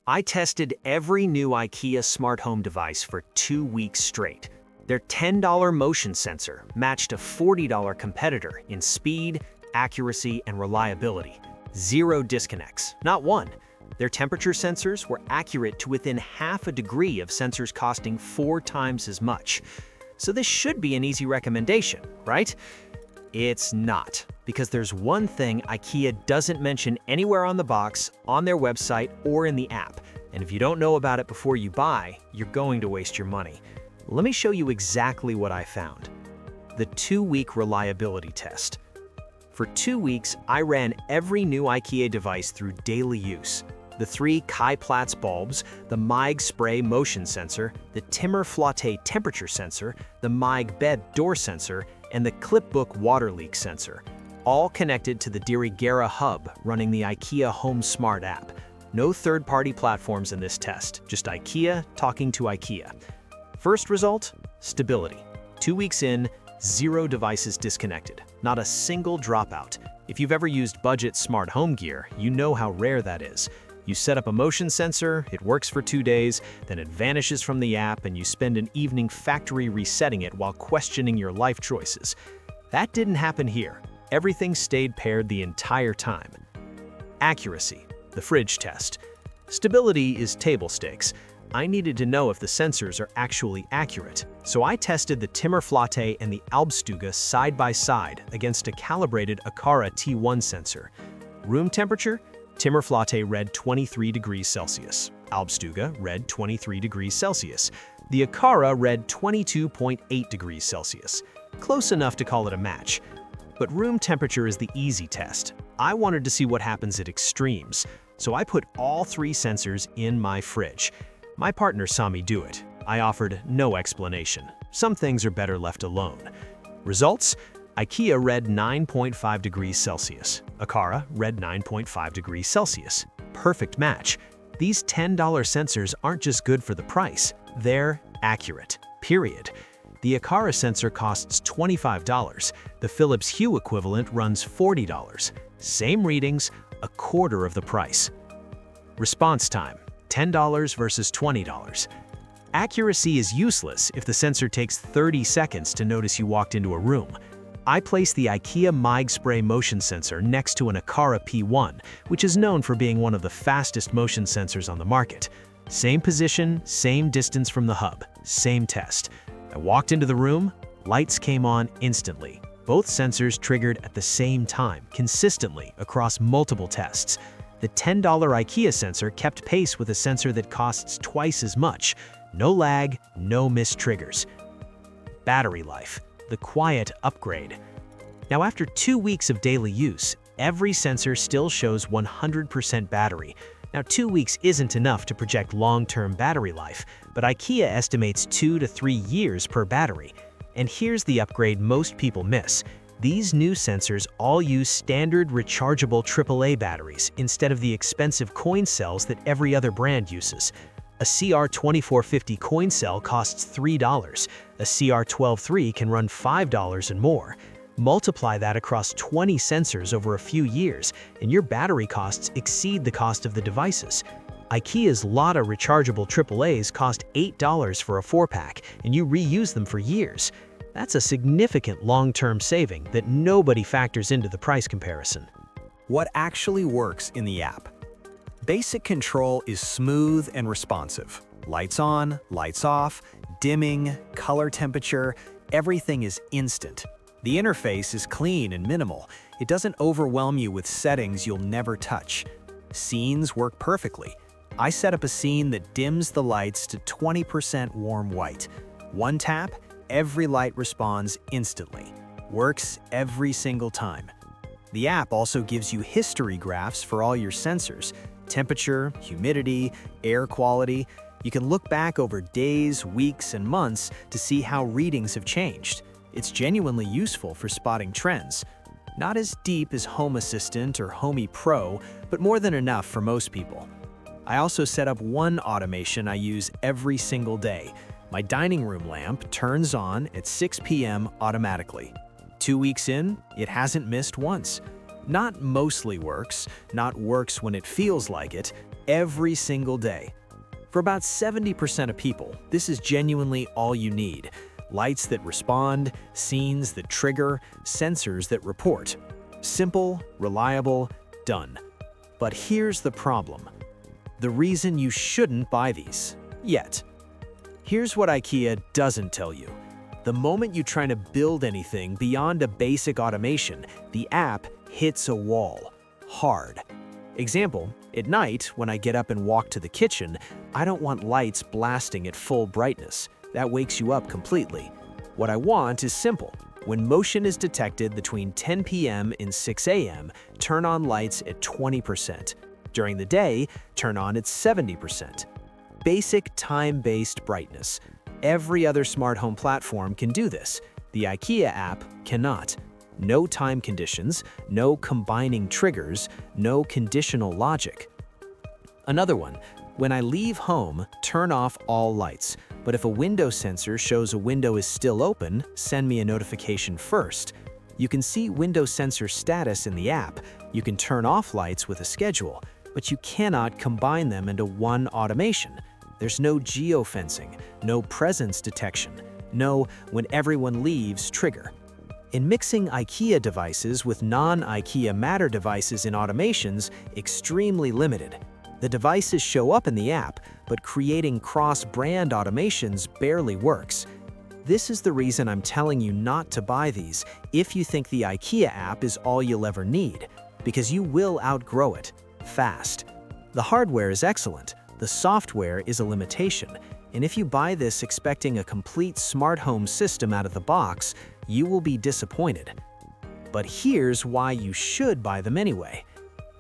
I tested every new IKEA smart home device for 2 weeks straight. Their $10 motion sensor matched a $40 competitor in speed, accuracy, and reliability. Zero disconnects, not one. Their temperature sensors were accurate to within half a degree of sensors costing 4 times as much. So this should be an easy recommendation, right? It's not, because there's one thing IKEA doesn't mention anywhere on the box, on their website, or in the app. And if you don't know about it before you buy, you're going to waste your money. Let me show you exactly what I found. The 2-week reliability test. For 2 weeks, I ran every new IKEA device through daily use. The 3 Kai Platz bulbs, the Meig spray motion sensor, the Timmer Flotte temperature sensor, the Meig bed door sensor, and the Clipbook water leak sensor, all connected to the Dirigera hub running the IKEA Home Smart app. No third-party platforms in this test, just IKEA talking to IKEA. First result, stability. 2 weeks in, 0 devices disconnected, not a single dropout. If you've ever used budget smart home gear, you know how rare that is. You set up a motion sensor, it works for 2 days, then it vanishes from the app and you spend an evening factory resetting it while questioning your life choices. That didn't happen here. Everything stayed paired the entire time. Accuracy, the fridge test. Stability is table stakes. I needed to know if the sensors are actually accurate, so I tested the Timmer Flotte and the Albstuga side by side against a calibrated Aqara T1 sensor. Room temperature? Timmer Flotte read 23 degrees Celsius. Albstuga read 23 degrees Celsius. The Aqara read 22.8 degrees Celsius. Close enough to call it a match. But room temperature is the easy test. I wanted to see what happens at extremes, so I put all 3 sensors in my fridge. My partner saw me do it. I offered no explanation. Some things are better left alone. Results? IKEA read 9.5 degrees Celsius. Aqara read 9.5 degrees Celsius. Perfect match. These $10 sensors aren't just good for the price, they're accurate, period. The Aqara sensor costs $25. The Philips Hue equivalent runs $40. Same readings, a quarter of the price. Response time, $10 versus $20. Accuracy is useless if the sensor takes 30 seconds to notice you walked into a room. I placed the IKEA Meig spray motion sensor next to an Aqara P1, which is known for being one of the fastest motion sensors on the market. Same position, same distance from the hub, same test. I walked into the room, lights came on instantly. Both sensors triggered at the same time, consistently across multiple tests. The $10 IKEA sensor kept pace with a sensor that costs twice as much. No lag, no missed triggers. Battery life. The quiet upgrade. Now, after 2 weeks of daily use, every sensor still shows 100% battery. Now, 2 weeks isn't enough to project long-term battery life, but IKEA estimates 2 to 3 years per battery. And here's the upgrade most people miss. These new sensors all use standard rechargeable AAA batteries instead of the expensive coin cells that every other brand uses. A CR2450 coin cell costs $3. A CR123 can run $5 and more. Multiply that across 20 sensors over a few years, and your battery costs exceed the cost of the devices. IKEA's Lotta rechargeable AAAs cost $8 for a 4-pack, and you reuse them for years. That's a significant long-term saving that nobody factors into the price comparison. What actually works in the app? Basic control is smooth and responsive. Lights on, lights off, dimming, color temperature, everything is instant. The interface is clean and minimal. It doesn't overwhelm you with settings you'll never touch. Scenes work perfectly. I set up a scene that dims the lights to 20% warm white. One tap, every light responds instantly. Works every single time. The app also gives you history graphs for all your sensors. Temperature, humidity, air quality. You can look back over days, weeks, and months to see how readings have changed. It's genuinely useful for spotting trends. Not as deep as Home Assistant or Homey Pro, but more than enough for most people. I also set up one automation I use every single day. My dining room lamp turns on at 6 p.m. automatically. 2 weeks in, it hasn't missed once. Not mostly works, not works when it feels like it, every single day. For about 70% of people, this is genuinely all you need. Lights that respond, scenes that trigger, sensors that report. Simple, reliable, done. But here's the problem. The reason you shouldn't buy these. Yet. Here's what IKEA doesn't tell you. The moment you try to build anything beyond a basic automation, the app hits a wall. Hard. Example, at night, when I get up and walk to the kitchen, I don't want lights blasting at full brightness. That wakes you up completely. What I want is simple. When motion is detected between 10 p.m. and 6 a.m., turn on lights at 20%. During the day, turn on at 70%. Basic time-based brightness. Every other smart home platform can do this. The IKEA app cannot. No time conditions, no combining triggers, no conditional logic. Another one, when I leave home, turn off all lights. But if a window sensor shows a window is still open, send me a notification first. You can see window sensor status in the app. You can turn off lights with a schedule, but you cannot combine them into one automation. There's no geofencing, no presence detection, no when everyone leaves trigger. In mixing IKEA devices with non-IKEA Matter devices in automations, extremely limited. The devices show up in the app, but creating cross-brand automations barely works. This is the reason I'm telling you not to buy these if you think the IKEA app is all you'll ever need, because you will outgrow it fast. The hardware is excellent, the software is a limitation, and if you buy this expecting a complete smart home system out of the box, you will be disappointed. But here's why you should buy them anyway.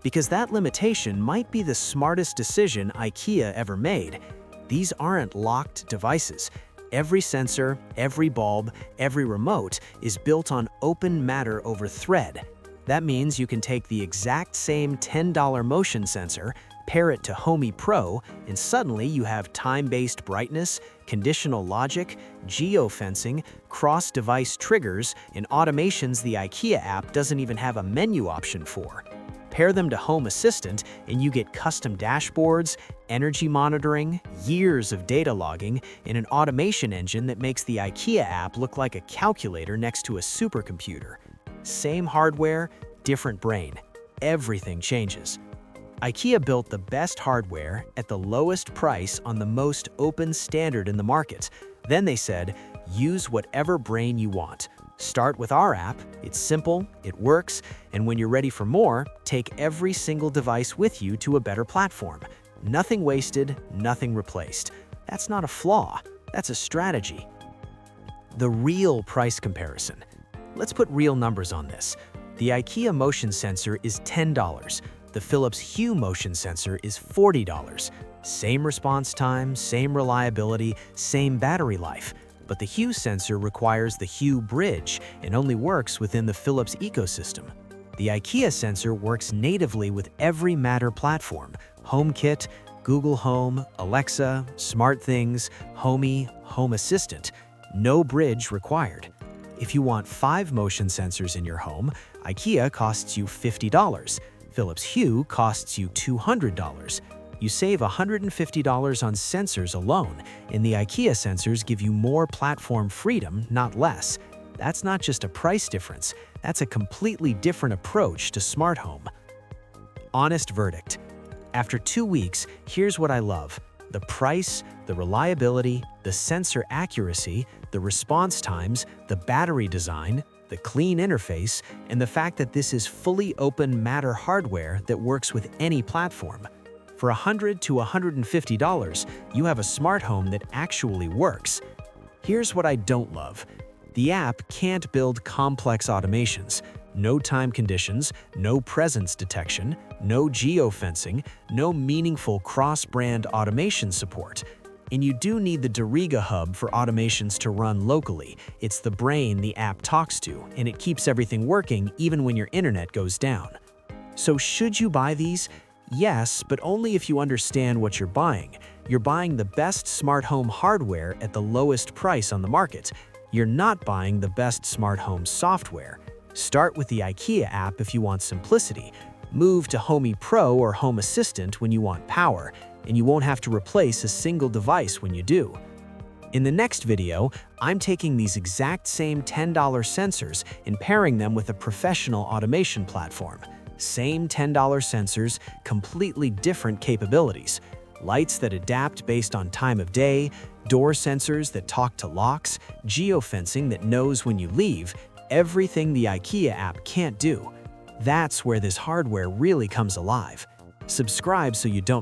Because that limitation might be the smartest decision IKEA ever made. These aren't locked devices. Every sensor, every bulb, every remote is built on open Matter over Thread. That means you can take the exact same $10 motion sensor, pair it to Homey Pro, and suddenly you have time-based brightness, conditional logic, geofencing, cross-device triggers, and automations the IKEA app doesn't even have a menu option for. Pair them to Home Assistant, and you get custom dashboards, energy monitoring, years of data logging, and an automation engine that makes the IKEA app look like a calculator next to a supercomputer. Same hardware, different brain. Everything changes. IKEA built the best hardware at the lowest price on the most open standard in the market. Then they said, use whatever brain you want. Start with our app, it's simple, it works, and when you're ready for more, take every single device with you to a better platform. Nothing wasted, nothing replaced. That's not a flaw, that's a strategy. The real price comparison. Let's put real numbers on this. The IKEA motion sensor is $10. The Philips Hue motion sensor is $40. Same response time, same reliability, same battery life. But the Hue sensor requires the Hue bridge and only works within the Philips ecosystem. The IKEA sensor works natively with every Matter platform: HomeKit, Google Home, Alexa, SmartThings, Homey, Home Assistant. No bridge required. If you want 5 motion sensors in your home, IKEA costs you $50. Philips Hue costs you $200. You save $150 on sensors alone, and the IKEA sensors give you more platform freedom, not less. That's not just a price difference, that's a completely different approach to smart home. Honest verdict. After 2 weeks, here's what I love: the price, the reliability, the sensor accuracy, the response times, the battery design, the clean interface, and the fact that this is fully open Matter hardware that works with any platform. For $100 to $150, you have a smart home that actually works. Here's what I don't love. The app can't build complex automations. No time conditions, no presence detection, no geofencing, no meaningful cross-brand automation support. And you do need the Doriga hub for automations to run locally. It's the brain the app talks to, and it keeps everything working even when your internet goes down. So should you buy these? Yes, but only if you understand what you're buying. You're buying the best smart home hardware at the lowest price on the market. You're not buying the best smart home software. Start with the IKEA app if you want simplicity. Move to Homey Pro or Home Assistant when you want power, and you won't have to replace a single device when you do. In the next video, I'm taking these exact same $10 sensors and pairing them with a professional automation platform. Same $10 sensors, completely different capabilities. Lights that adapt based on time of day, door sensors that talk to locks, geofencing that knows when you leave, everything the IKEA app can't do. That's where this hardware really comes alive. Subscribe so you don't